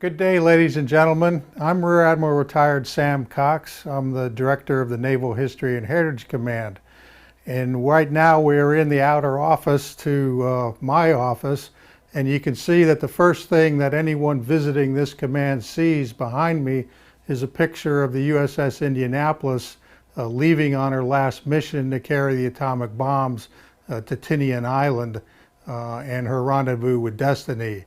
Good day, ladies and gentlemen. I'm Rear Admiral Retired Sam Cox. I'm the Director of the Naval History and Heritage Command. And right now we're in the outer office to my office, and you can see that the first thing that anyone visiting this command sees behind me is a picture of the USS Indianapolis leaving on her last mission to carry the atomic bombs to Tinian Island and her rendezvous with Destiny.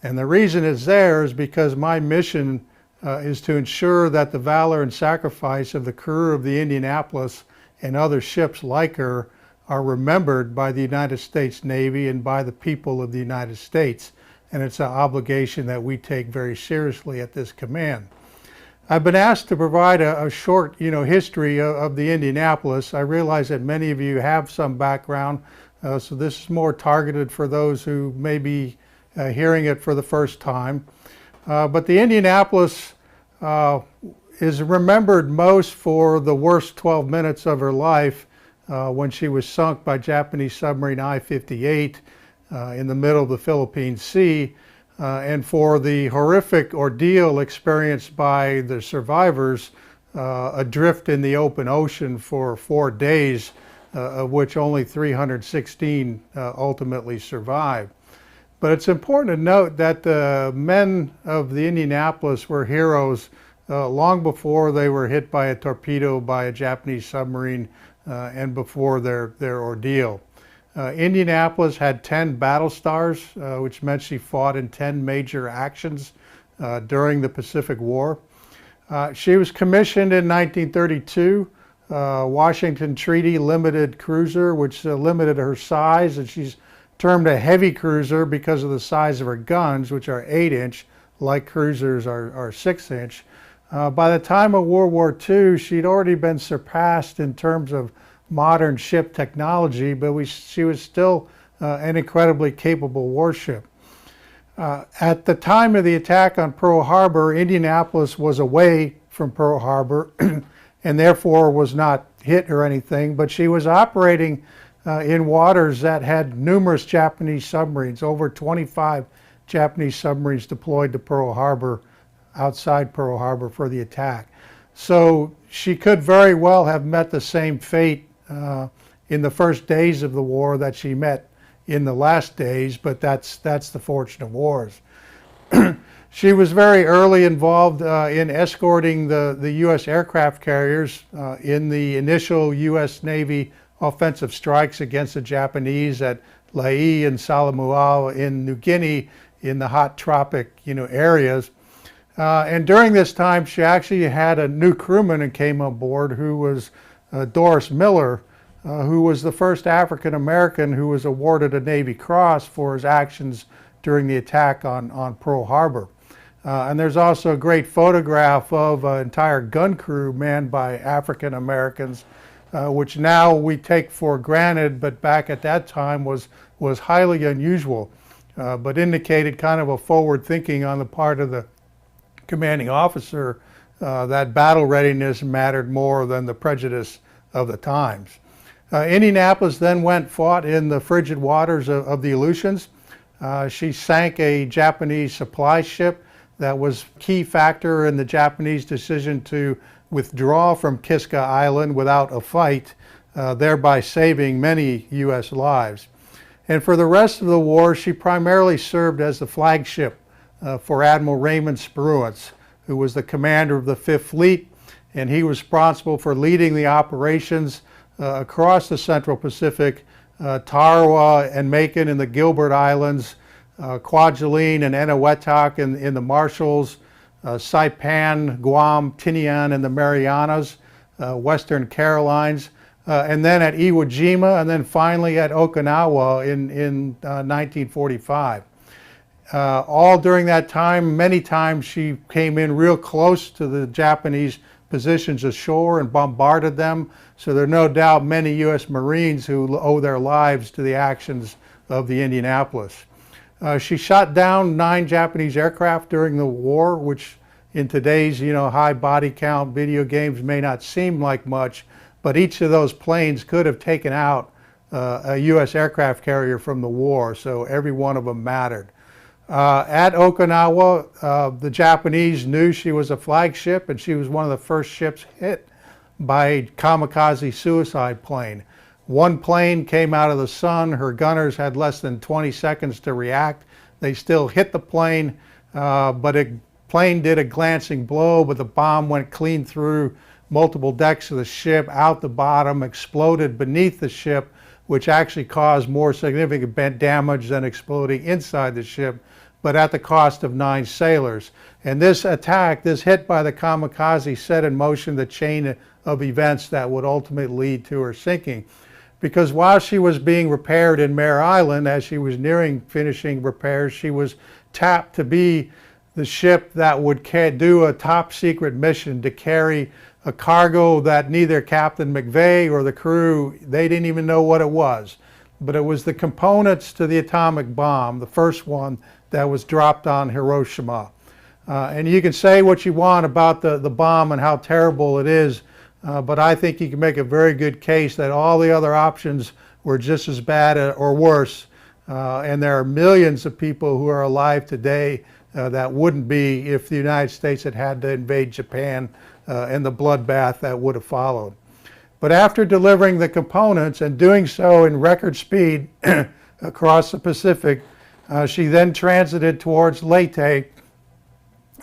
And the reason it's there is because my mission is to ensure that the valor and sacrifice of the crew of the Indianapolis and other ships like her are remembered by the United States Navy and by the people of the United States. And it's an obligation that we take very seriously at this command. I've been asked to provide a short, history of the Indianapolis. I realize that many of you have some background, so this is more targeted for those who may be hearing it for the first time. But the Indianapolis is remembered most for the worst 12 minutes of her life when she was sunk by Japanese submarine I-58 in the middle of the Philippine Sea, and for the horrific ordeal experienced by the survivors adrift in the open ocean for 4 days, of which only 316 ultimately survived. But it's important to note that the men of the Indianapolis were heroes long before they were hit by a torpedo by a Japanese submarine and before their ordeal. Indianapolis had 10 battle stars, which meant she fought in 10 major actions during the Pacific War. She was commissioned in 1932, Washington Treaty limited cruiser, which limited her size, and she's termed a heavy cruiser because of the size of her guns, which are 8-inch, light cruisers are 6-inch. By the time of World War II, she'd already been surpassed in terms of modern ship technology, but she was still an incredibly capable warship. At the time of the attack on Pearl Harbor, Indianapolis was away from Pearl Harbor and therefore was not hit or anything, but she was operating in waters that had numerous Japanese submarines, over 25 Japanese submarines deployed to Pearl Harbor, outside Pearl Harbor for the attack. So she could very well have met the same fate in the first days of the war that she met in the last days, but that's the fortune of wars. She was very early involved in escorting the U.S. aircraft carriers in the initial U.S. Navy offensive strikes against the Japanese at Lae and Salamuao in New Guinea in the hot tropic areas. And during this time, she actually had a new crewman who came on board who was Doris Miller, who was the first African American who was awarded a Navy Cross for his actions during the attack on Pearl Harbor. And there's also a great photograph of an entire gun crew manned by African Americans, which now we take for granted, but back at that time was highly unusual, but indicated kind of a forward thinking on the part of the commanding officer that battle readiness mattered more than the prejudice of the times. Indianapolis then fought in the frigid waters of the Aleutians. She sank a Japanese supply ship that was a key factor in the Japanese decision to withdraw from Kiska Island without a fight, thereby saving many U.S. lives. And for the rest of the war, she primarily served as the flagship for Admiral Raymond Spruance, who was the commander of the 5th Fleet, and he was responsible for leading the operations across the Central Pacific, Tarawa and Macon in the Gilbert Islands, Kwajalein and Eniwetok in the Marshalls, Saipan, Guam, Tinian, and the Marianas, Western Carolines, and then at Iwo Jima, and then finally at Okinawa in 1945. All during that time, many times she came in real close to the Japanese positions ashore and bombarded them, so there are no doubt many U.S. Marines who owe their lives to the actions of the Indianapolis. She shot down 9 Japanese aircraft during the war, which in today's high body count video games may not seem like much, but each of those planes could have taken out a U.S. aircraft carrier from the war, so every one of them mattered. At Okinawa, the Japanese knew she was a flagship, and she was one of the first ships hit by a kamikaze suicide plane. One plane came out of the sun. Her gunners had less than 20 seconds to react. They still hit the plane, but the plane did a glancing blow, but the bomb went clean through multiple decks of the ship, out the bottom, exploded beneath the ship, which actually caused more significant damage than exploding inside the ship, but at the cost of 9 sailors. And this attack, this hit by the kamikaze, set in motion the chain of events that would ultimately lead to her sinking. Because while she was being repaired in Mare Island, as she was nearing finishing repairs, she was tapped to be the ship that would do a top secret mission to carry a cargo that neither Captain McVeigh or the crew, they didn't even know what it was. But it was the components to the atomic bomb, the first one that was dropped on Hiroshima. And you can say what you want about the bomb and how terrible it is, but I think you can make a very good case that all the other options were just as bad or worse. And there are millions of people who are alive today that wouldn't be if the United States had had to invade Japan and the bloodbath that would have followed. But after delivering the components and doing so in record speed across the Pacific, she then transited towards Leyte,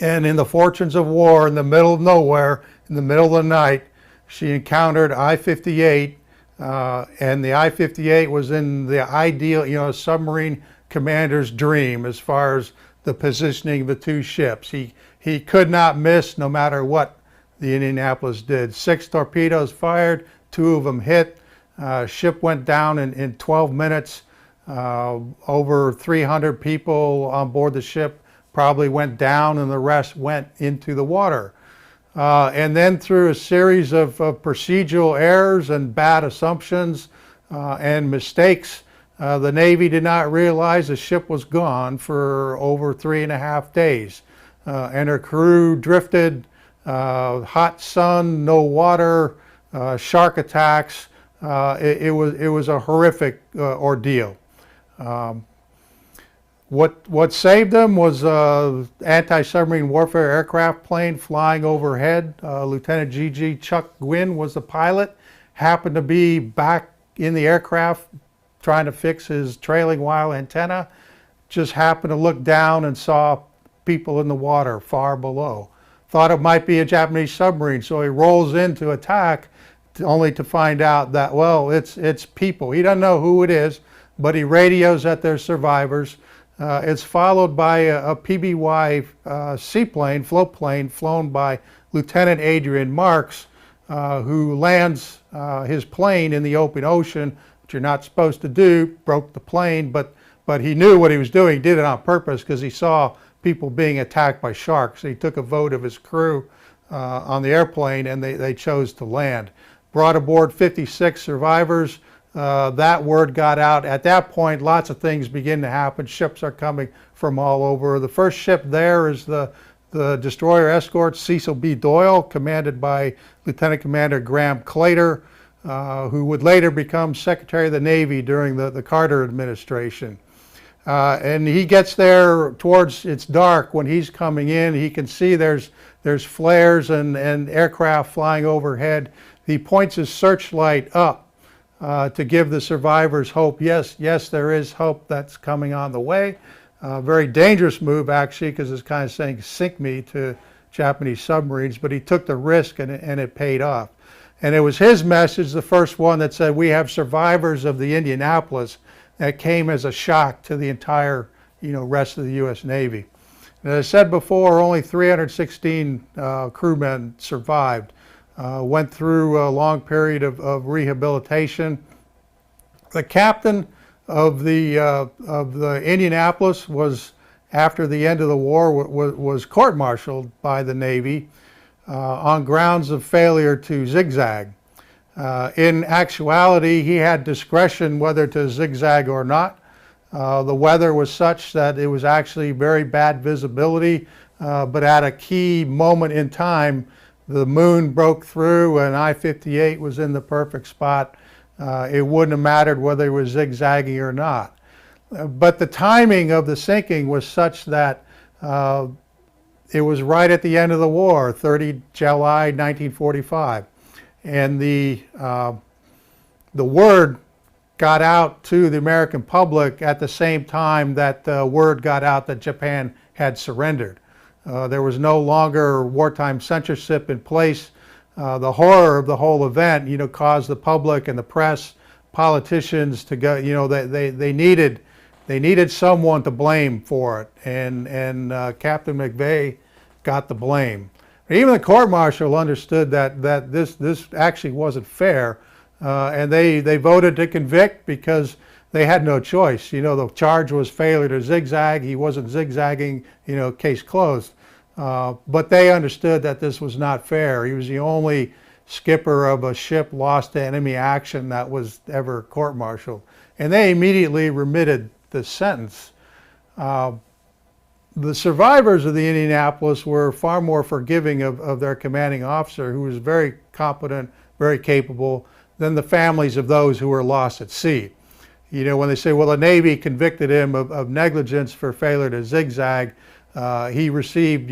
and in the fortunes of war, in the middle of nowhere, in the middle of the night, she encountered I-58, and the I-58 was in the ideal, submarine commander's dream as far as the positioning of the two ships. He could not miss no matter what the Indianapolis did. 6 torpedoes fired, 2 of them hit. Ship went down in 12 minutes. Over 300 people on board the ship probably went down, and the rest went into the water. And then through a series of procedural errors and bad assumptions and mistakes, the Navy did not realize the ship was gone for over 3.5 days. And her crew drifted, hot sun, no water, shark attacks. It was a horrific ordeal. What saved them was anti-submarine warfare aircraft plane flying overhead. Lieutenant G.G. Chuck Gwynn was the pilot, happened to be back in the aircraft trying to fix his trailing wire antenna, just happened to look down and saw people in the water far below. Thought it might be a Japanese submarine, so he rolls in to attack, only to find out that, well, it's people. He doesn't know who it is, but he radios at their survivors. It's followed by a PBY seaplane, float plane, flown by Lieutenant Adrian Marks, who lands his plane in the open ocean, which you're not supposed to do, broke the plane, but he knew what he was doing. He did it on purpose because he saw people being attacked by sharks. He took a vote of his crew on the airplane, and they chose to land. Brought aboard 56 survivors. That word got out. At that point, lots of things begin to happen. Ships are coming from all over. The first ship there is the destroyer escort Cecil B. Doyle, commanded by Lieutenant Commander Graham Claytor, who would later become Secretary of the Navy during the Carter administration. And he gets there towards, it's dark when he's coming in. He can see there's flares and aircraft flying overhead. He points his searchlight up to give the survivors hope. Yes, there is hope that's coming on the way. Very dangerous move, actually, because it's kind of saying, sink me to Japanese submarines, but he took the risk and it paid off. And it was his message, the first one, that said, we have survivors of the Indianapolis, that came as a shock to the entire rest of the U.S. Navy. And as I said before, only 316 crewmen survived. Went through a long period of rehabilitation. The captain of the Indianapolis was, after the end of the war, was court-martialed by the Navy on grounds of failure to zigzag. In actuality, he had discretion whether to zigzag or not. The weather was such that it was actually very bad visibility, but at a key moment in time, the moon broke through and I-58 was in the perfect spot. It wouldn't have mattered whether he was zigzagging or not. But the timing of the sinking was such that it was right at the end of the war, 30 July 1945. And the word got out to the American public at the same time that the word got out that Japan had surrendered. There was no longer wartime censorship in place. The horror of the whole event, caused the public and the press, politicians to go, they needed someone to blame for it, and Captain McVeigh got the blame. Even the court-martial understood that this actually wasn't fair, and they voted to convict because they had no choice. The charge was failure to zigzag. He wasn't zigzagging, case closed. But they understood that this was not fair. He was the only skipper of a ship lost to enemy action that was ever court-martialed. And they immediately remitted the sentence. The survivors of the Indianapolis were far more forgiving of their commanding officer, who was very competent, very capable, than the families of those who were lost at sea. When they say, well, the Navy convicted him of negligence for failure to zigzag, he received,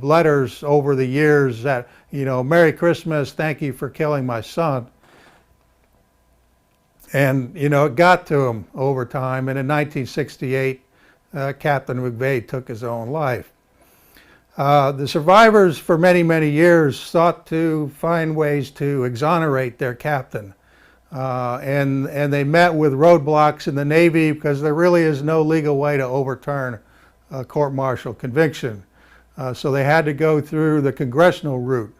letters over the years that, Merry Christmas, thank you for killing my son. And, it got to him over time. And in 1968, Captain McVeigh took his own life. The survivors for many, many years sought to find ways to exonerate their captain. And they met with roadblocks in the Navy because there really is no legal way to overturn a court-martial conviction. So they had to go through the congressional route.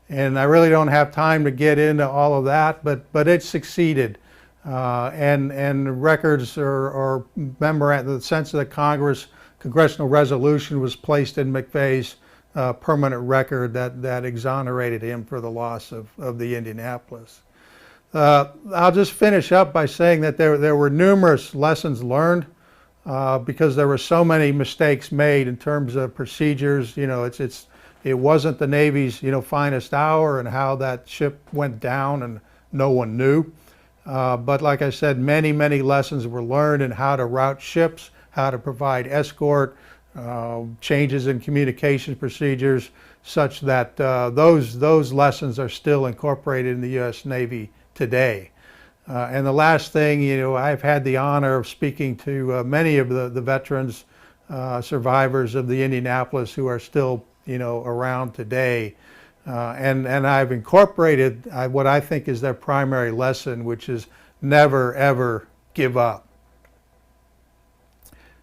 And I really don't have time to get into all of that, but it succeeded. And records or memorandum, the sense of the congressional resolution was placed in McVeigh's permanent record that exonerated him for the loss of the Indianapolis. I'll just finish up by saying that there were numerous lessons learned because there were so many mistakes made in terms of procedures. It wasn't the Navy's finest hour, and how that ship went down and no one knew. But like I said, many, many lessons were learned in how to route ships, how to provide escort, changes in communication procedures, such that those lessons are still incorporated in the U.S. Navy today. And the last thing, I've had the honor of speaking to many of the veterans, survivors of the Indianapolis who are still, around today. And I've incorporated what I think is their primary lesson, which is never, ever give up.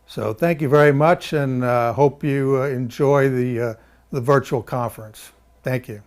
So thank you very much, and hope you enjoy the virtual conference. Thank you.